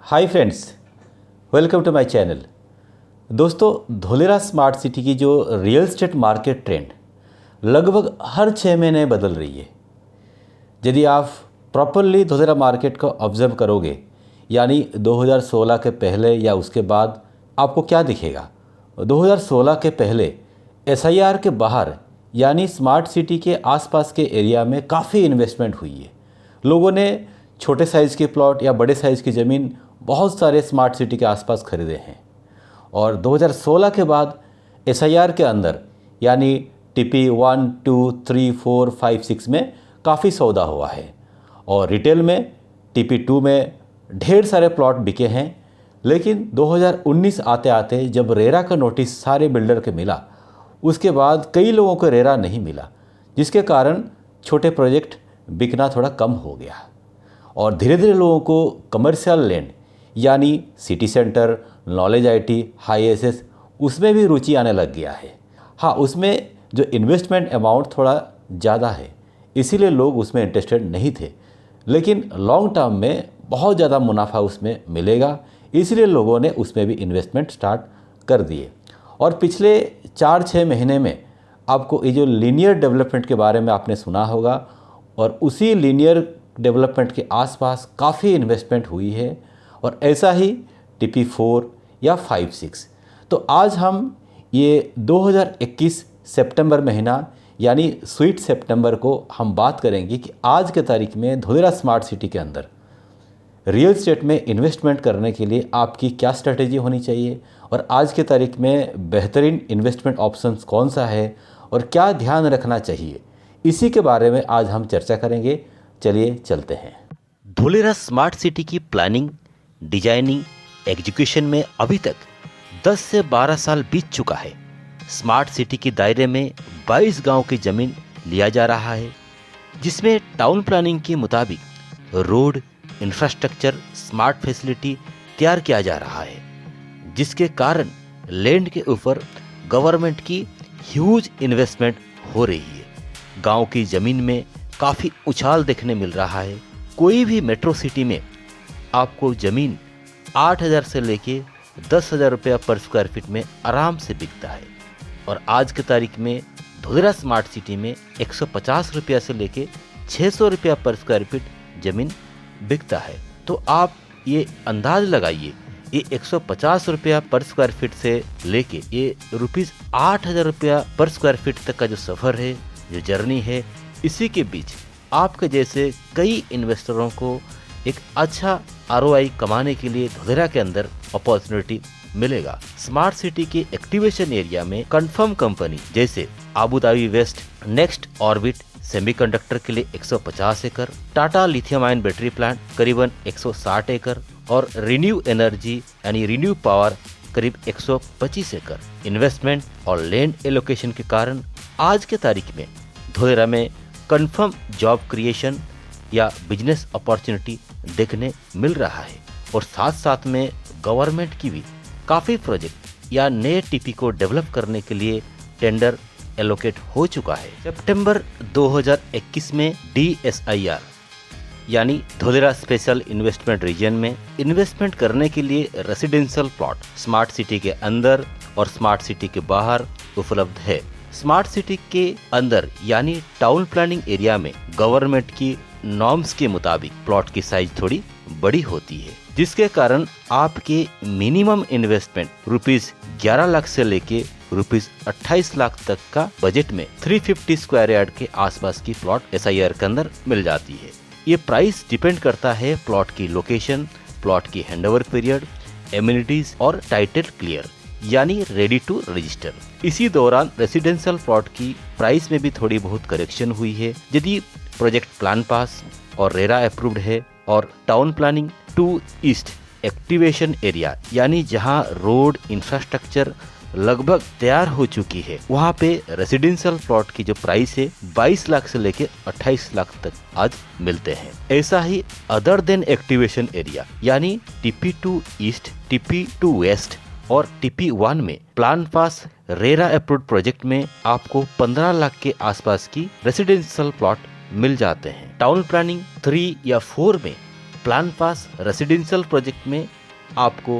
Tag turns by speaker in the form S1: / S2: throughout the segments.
S1: Hi friends, welcome to my channel. दोस्तों, Dholera smart city की जो रियल एस्टेट मार्केट ट्रेंड लगभग हर 6 महीने बदल रही है। यदि आप प्रॉपरली धोलेरा मार्केट को ऑब्जर्व करोगे, यानी 2016 के पहले या उसके बाद, आपको क्या दिखेगा। 2016 के पहले एसआईआर के बाहर यानी स्मार्ट सिटी के आसपास के एरिया में काफ़ी इन्वेस्टमेंट हुई है। लोगों ने छोटे साइज़ के प्लॉट या बड़े साइज़ की ज़मीन बहुत सारे स्मार्ट सिटी के आसपास खरीदे हैं। और 2016 के बाद एसआईआर के अंदर यानी टीपी 1, 2, 3, 4, 5, 6 में काफ़ी सौदा हुआ है। और रिटेल में टीपी 2 में ढेर सारे प्लॉट बिके हैं। लेकिन 2019 आते आते जब रेरा का नोटिस सारे बिल्डर के मिला, उसके बाद कई लोगों को रेरा नहीं मिला, जिसके कारण छोटे प्रोजेक्ट बिकना थोड़ा कम हो गया। और धीरे धीरे लोगों को कमर्शियल लैंड यानी city centre, knowledge IT, high SS, उसमें भी रुचि आने लग गया है। हाँ, उसमें जो इन्वेस्टमेंट अमाउंट थोड़ा ज़्यादा है, इसीलिए लोग उसमें इंटरेस्टेड नहीं थे। लेकिन लॉन्ग टर्म में बहुत ज़्यादा मुनाफा उसमें मिलेगा, इसलिए लोगों ने उसमें भी इन्वेस्टमेंट स्टार्ट कर दिए। और पिछले 4-6 महीने में आपको ये जो लीनियर डेवलपमेंट के बारे में आपने सुना होगा, और उसी लीनियर डेवलपमेंट के आसपास काफ़ी इन्वेस्टमेंट हुई है। और ऐसा ही टीपी 4 या 5, 6। तो आज हम ये 2021 सितंबर महीना यानी स्वीट सितंबर को हम बात करेंगे कि आज के तारीख में धोलेरा स्मार्ट सिटी के अंदर रियल एस्टेट में इन्वेस्टमेंट करने के लिए आपकी क्या स्ट्रेटेजी होनी चाहिए, और आज के तारीख में बेहतरीन इन्वेस्टमेंट ऑप्शंस कौन सा है और क्या ध्यान रखना चाहिए, इसी के बारे में आज हम चर्चा करेंगे। चलिए चलते हैं।
S2: धोलेरा स्मार्ट सिटी की प्लानिंग, डिजाइनिंग, एग्जीक्यूशन में अभी तक 10 से 12 साल बीत चुका है। स्मार्ट सिटी के दायरे में 22 गांव की जमीन लिया जा रहा है, जिसमें टाउन प्लानिंग के मुताबिक रोड, इंफ्रास्ट्रक्चर, स्मार्ट फैसिलिटी तैयार किया जा रहा है, जिसके कारण लैंड के ऊपर गवर्नमेंट की ह्यूज इन्वेस्टमेंट हो रही है। गांव की जमीन में काफ़ी उछाल देखने मिल रहा है। कोई भी मेट्रो सिटी में आपको ज़मीन 8,000 से लेके 10,000 रुपया पर स्क्वायर फीट में आराम से बिकता है। और आज की तारीख में धोलेरा स्मार्ट सिटी में 150 रुपया से लेके 600 रुपया पर स्क्वायर फीट ज़मीन बिकता है। तो आप ये अंदाज लगाइए, ये 150 रुपया पर स्क्वायर फीट से लेके ये ₹8,000 रुपया पर स्क्वायर फीट तक का जो सफ़र है, जो जर्नी है, इसी के बीच आपके जैसे कई इन्वेस्टरों को एक अच्छा आरओआई कमाने के लिए धोलेरा के अंदर अपॉर्चुनिटी मिलेगा। स्मार्ट सिटी के एक्टिवेशन एरिया में कंफर्म कंपनी जैसे Abu Dhabi west, next orbit semiconductor के लिए 150 एकड़, Tata lithium ion battery plant करीबन 160 एकड़ और रिन्यू एनर्जी यानी रिन्यू पावर करीब 125 एकड़। इन्वेस्टमेंट और लैंड एलोकेशन के कारण आज के तारीख में धोलेरा में कंफर्म जॉब क्रिएशन या बिजनेस अपॉर्चुनिटी देखने मिल रहा है। और साथ साथ में गवर्नमेंट की भी काफ़ी प्रोजेक्ट या नए टीपी को डेवलप करने के लिए टेंडर एलोकेट हो चुका है। सितंबर 2021 में DSIR यानी धोलेरा स्पेशल इन्वेस्टमेंट रीजन में इन्वेस्टमेंट करने के लिए रेसिडेंशियल प्लॉट स्मार्ट सिटी के अंदर और स्मार्ट सिटी के बाहर उपलब्ध है। स्मार्ट सिटी के अंदर यानी टाउन प्लानिंग एरिया में गवर्नमेंट की नॉर्म्स के मुताबिक प्लॉट की साइज थोड़ी बड़ी होती है, जिसके कारण आपके मिनिमम इन्वेस्टमेंट ₹11 लाख से लेके ₹28 लाख तक का बजट में 350 स्क्वायर यार्ड के आसपास की प्लॉट एसआईआर के अंदर मिल जाती है। ये प्राइस डिपेंड करता है प्लॉट की लोकेशन, प्लॉट की हैंडओवर पीरियड, एमिनिटीज और टाइटल क्लियर यानी रेडी टू रजिस्टर। इसी दौरान रेसिडेंशियल प्लॉट की प्राइस में भी थोड़ी बहुत करेक्शन हुई है। यदि प्रोजेक्ट प्लान पास और रेरा अप्रूव्ड है और town planning 2 east activation area यानी जहां रोड इंफ्रास्ट्रक्चर लगभग तैयार हो चुकी है, वहां पे रेसिडेंशियल प्लॉट की जो प्राइस है 22 लाख से लेके 28 लाख तक आज मिलते हैं। ऐसा ही अदर देन एक्टिवेशन एरिया यानी TP2 ईस्ट, TP2 वेस्ट और TP1 में plan pass RERA approved project में आपको 15 लाख के आसपास की रेसिडेंशियल प्लॉट मिल जाते हैं। टाउन प्लानिंग 3 या 4 में प्लान पास रेसिडेंशियल प्रोजेक्ट में आपको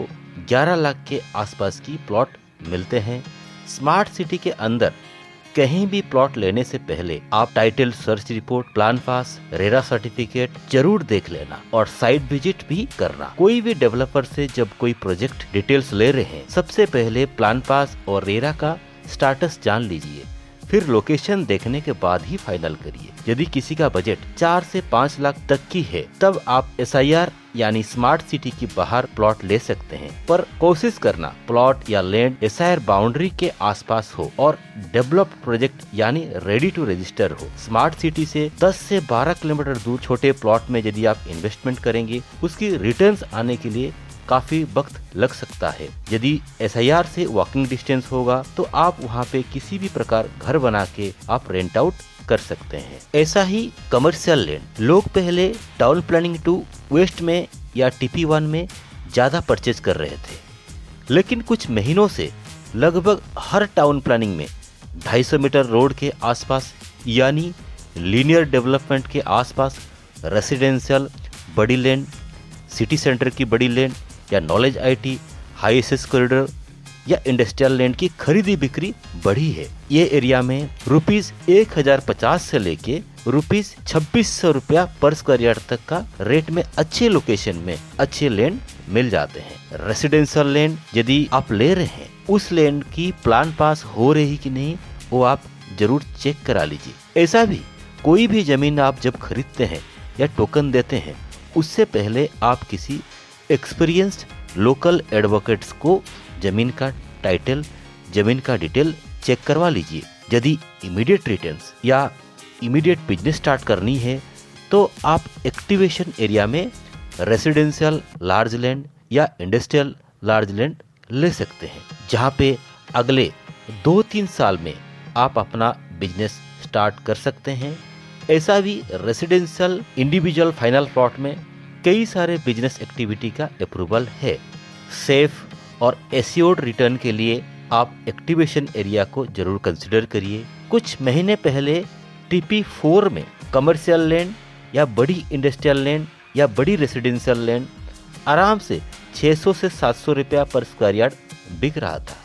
S2: 11 लाख के आसपास की प्लॉट मिलते हैं। स्मार्ट सिटी के अंदर कहीं भी प्लॉट लेने से पहले आप title search report, plan pass, RERA certificate जरूर देख लेना और साइट विजिट भी करना। कोई भी डेवलपर से जब कोई प्रोजेक्ट डिटेल्स ले रहे हैं, सबसे पहले प्लान पास और रेरा का स्टेटस जान लीजिए, फिर लोकेशन देखने के बाद ही फाइनल करिए। यदि किसी का बजट 4 से 5 लाख तक की है, तब आप SIR यानी स्मार्ट सिटी की बाहर प्लॉट ले सकते हैं, पर कोशिश करना प्लॉट या लैंड SIR बाउंड्री के आसपास हो और डेवलप्ड प्रोजेक्ट यानी रेडी टू रजिस्टर हो। स्मार्ट सिटी से 10 से 12 किलोमीटर दूर छोटे प्लॉट में यदि आप इन्वेस्टमेंट करेंगे, उसकी रिटर्न्स आने के लिए काफी वक्त लग सकता है। यदि SIR से वॉकिंग डिस्टेंस होगा तो आप वहां पे किसी भी प्रकार घर बना के आप रेंट आउट कर सकते हैं। ऐसा ही कमर्शियल लैंड लोग पहले टाउन प्लानिंग 2 वेस्ट में या TP1 में ज्यादा परचेज कर रहे थे, लेकिन कुछ महीनों से लगभग हर टाउन प्लानिंग में 250 मीटर रोड के आसपास यानी लीनियर डेवलपमेंट के आसपास रेसिडेंशियल बड़ी लैंड, सिटी सेंटर की बड़ी लैंड या knowledge IT, high access corridor या इंडस्ट्रियल लैंड की खरीदी बिक्री बढ़ी है। ये एरिया में ₹1050 से लेके ₹2600 रुपया पर स्क्वायर यार्ड तक का रेट में अच्छे लोकेशन में अच्छे लैंड मिल जाते हैं। रेसिडेंशियल लैंड यदि आप ले रहे हैं, उस लैंड की प्लान पास हो रही कि नहीं वो आप जरूर चेक करा लीजिए। ऐसा भी कोई भी जमीन आप जब खरीदते हैं या टोकन देते हैं, उससे पहले आप किसी एक्सपीरियंस्ड लोकल एडवोकेट्स को जमीन का टाइटल, जमीन का डिटेल चेक करवा लीजिए। यदि इमीडिएट रिटर्न्स या इमीडिएट बिजनेस स्टार्ट करनी है तो आप एक्टिवेशन एरिया में रेसिडेंशियल लार्ज लैंड या इंडस्ट्रियल लार्ज लैंड ले सकते हैं, जहां पे अगले 2-3 साल में आप अपना बिजनेस स्टार्ट कर सकते हैं। ऐसा भी रेसिडेंशियल इंडिविजुअल फाइनल प्लॉट में कई सारे बिजनेस एक्टिविटी का अप्रूवल है। सेफ और एश्योर्ड रिटर्न के लिए आप एक्टिवेशन एरिया को जरूर कंसिडर करिए। कुछ महीने पहले TP4 में कमर्शियल लैंड या बड़ी इंडस्ट्रियल लैंड या बड़ी रेसिडेंशियल लैंड आराम से 600 से 700 रुपया पर स्क्वायर यार्ड बिक रहा था,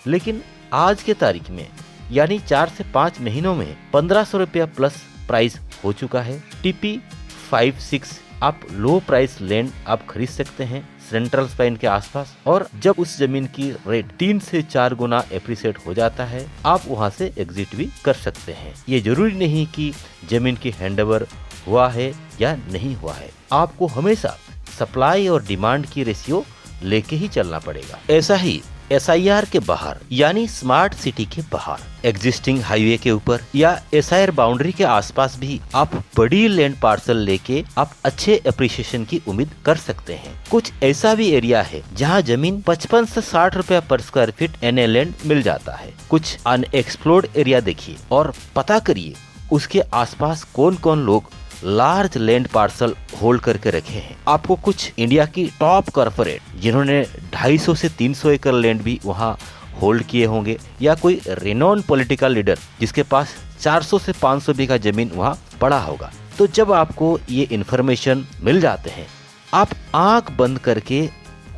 S2: लेकिन आज के तारीख में यानी 4 से 5 महीनों में 1500 रुपया प्लस प्राइस हो चुका है। TP5-6 आप लो प्राइस लैंड आप खरीद सकते हैं सेंट्रल स्पाइन के आसपास, और जब उस जमीन की रेट 3 से 4 गुना एप्रिसिएट हो जाता है, आप वहां से एग्जिट भी कर सकते हैं। ये जरूरी नहीं कि जमीन की हैंडओवर हुआ है या नहीं हुआ है, आपको हमेशा सप्लाई और डिमांड की रेशियो लेके ही चलना पड़ेगा। ऐसा ही SIR के बाहर यानी स्मार्ट सिटी के बाहर एग्जिस्टिंग हाईवे के ऊपर या SIR बाउंड्री के आसपास भी आप बड़ी लैंड पार्सल लेके आप अच्छे एप्रिसिएशन की उम्मीद कर सकते हैं। कुछ ऐसा भी एरिया है जहां जमीन 55 से 60 रुपया पर स्क्वायर फीट NA लैंड मिल जाता है। कुछ अनएक्सप्लोर्ड एरिया देखिए और पता करिए उसके आसपास कौन कौन लोग लार्ज लैंड पार्सल होल्ड करके रखे हैं। आपको कुछ इंडिया की टॉप कॉर्पोरेट जिन्होंने 250 से 300 एकड़ लैंड भी वहां होल्ड किए होंगे, या कोई रेनॉन पॉलिटिकल लीडर जिसके पास 400 से 500 बीघा जमीन वहां पड़ा होगा। तो जब आपको ये इन्फॉर्मेशन मिल जाते हैं, आप आंख बंद करके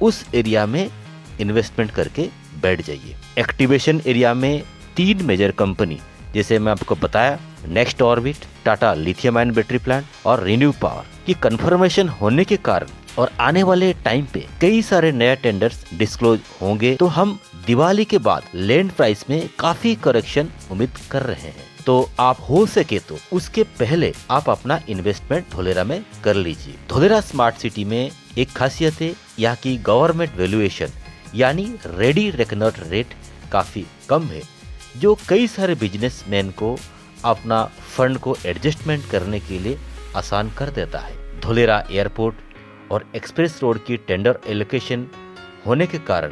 S2: उस एरिया में इन्वेस्टमेंट करके बैठ जाइए। एक्टिवेशन एरिया में 3 मेजर कंपनी, जैसे मैं आपको बताया, next orbit, Tata lithium ion battery plant और रिन्यू पावर की कंफर्मेशन होने के कारण और आने वाले टाइम पे कई सारे नए टेंडर्स डिस्क्लोज होंगे, तो हम दिवाली के बाद लैंड प्राइस में काफी करेक्शन उम्मीद कर रहे हैं। तो आप हो सके तो उसके पहले आप अपना इन्वेस्टमेंट धोलेरा में कर लीजिए। धोलेरा स्मार्ट सिटी में एक खासियत है, यहाँ की गवर्नमेंट वैल्यूएशन यानी रेडी रेकनर रेट काफी कम है, जो कई सारे बिजनेसमैन को अपना फंड को एडजस्टमेंट करने के लिए आसान कर देता है। धोलेरा एयरपोर्ट और एक्सप्रेस रोड की टेंडर एलोकेशन होने के कारण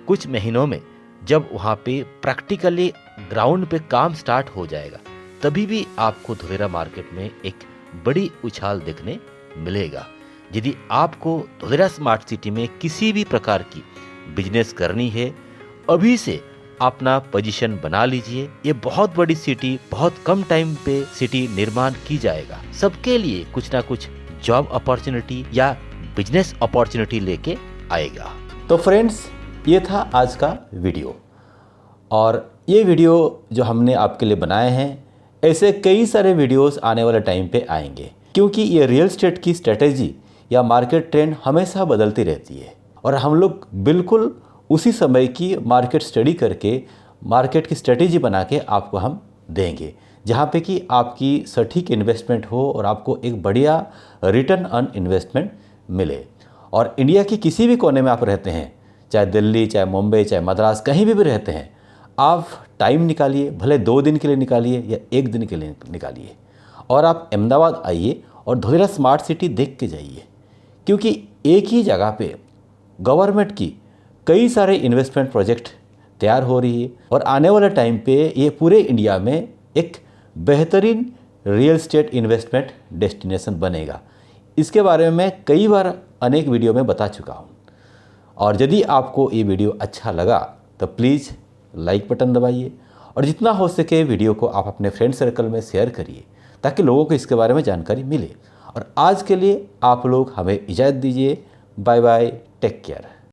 S2: कुछ महीनों में जब वहाँ पे प्रैक्टिकली ग्राउंड पे काम स्टार्ट हो जाएगा, तभी भी आपको धोलेरा मार्केट में एक बड़ी उछाल देखने मिलेगा। यदि आपको धोलेरा स्मार्ट सिटी में किसी भी प्रकार की बिजनेस करनी है, अभी से अपना पोजीशन बना लीजिए। ये बहुत बड़ी सिटी, बहुत कम टाइम पे सिटी निर्माण की जाएगा। सबके लिए कुछ ना कुछ जॉब अपॉर्चुनिटी या बिजनेस अपॉर्चुनिटी लेके आएगा।
S1: तो फ्रेंड्स, ये था आज का वीडियो, और ये वीडियो जो हमने आपके लिए बनाए हैं, ऐसे कई सारे वीडियोस आने वाले टाइम पे आएंगे, क्योंकि ये रियल एस्टेट की स्ट्रेटेजी या मार्केट ट्रेंड हमेशा बदलती रहती है और हम लोग बिल्कुल उसी समय की मार्केट स्टडी करके मार्केट की स्ट्रेटेजी बना के आपको हम देंगे, जहाँ पे कि आपकी सटीक इन्वेस्टमेंट हो और आपको एक बढ़िया रिटर्न ऑन इन्वेस्टमेंट मिले। और इंडिया की किसी भी कोने में आप रहते हैं, चाहे दिल्ली, चाहे मुंबई, चाहे मद्रास, कहीं भी रहते हैं, आप टाइम निकालिए, भले 2 दिन के लिए निकालिए या 1 दिन के लिए निकालिए, और आप अहमदाबाद आइए और धोलेरा स्मार्ट सिटी देख के जाइए, क्योंकि एक ही जगह पे गवर्नमेंट की कई सारे इन्वेस्टमेंट प्रोजेक्ट तैयार हो रही है और आने वाले टाइम पे ये पूरे इंडिया में एक बेहतरीन रियल एस्टेट इन्वेस्टमेंट डेस्टिनेशन बनेगा। इसके बारे में मैं कई बार अनेक वीडियो में बता चुका हूँ, और यदि आपको ये वीडियो अच्छा लगा तो प्लीज़ लाइक बटन दबाइए और जितना हो सके वीडियो को आप अपने फ्रेंड सर्कल में शेयर करिए, ताकि लोगों को इसके बारे में जानकारी मिले। और आज के लिए आप लोग हमें इजाज़त दीजिए। Bye bye, take care.